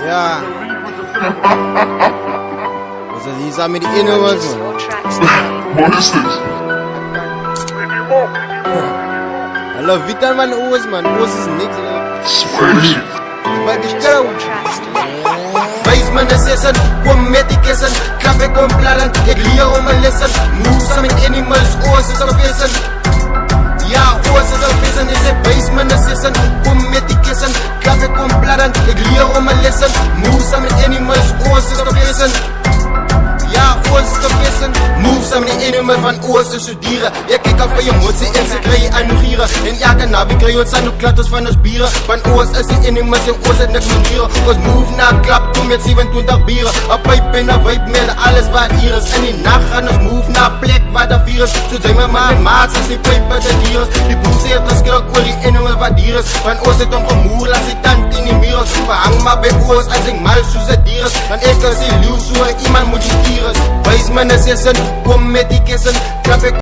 Ja. Also die ist mit den Inneren. What is this? Hallo, wie dann mein Oos, man? Oos ist nix, oder? Sweaty. Bei die Stelle. Weiß man das Essen, komm mit die Kissen, Kaffee kommt planen, ich liere mein Listen, Moves mit Animals, Oos ist auf Essen. Ja, Oos ist auf Essen, ich seh, weiß man das Essen, komm mit die Kissen, Kaffee kommt planen, ich liere mein Listen, Moves mit Animals, Oos ist auf Essen. Ja, Oos ist auf Essen, Moves met die Animals van Oos te studeren. Je kijkt af van je motie en ze krijgen aan de gieren. En ja, daarna wie krijg je het aan de klatters van de bieren. Van Oos is die Animals en Oos het niks manieren. Oos move na klap, toen met 27 bieren. Een pijp en een wipe met alles wat hier is. En die nacht gaan ons move naar plek waar de virus. Zo zijn we maar in maat als die pijp met de dieren. Die boes heeft een skilk oor die Animals wat hier is. Van Oos het om gemoer, laat die tand in die mieren. Verhang maar bij Oos als ik mal soos het dier is. Want ik is die lief, so iemand moet die dieren. Wijs me na sessen, kom met die kissen, klap ik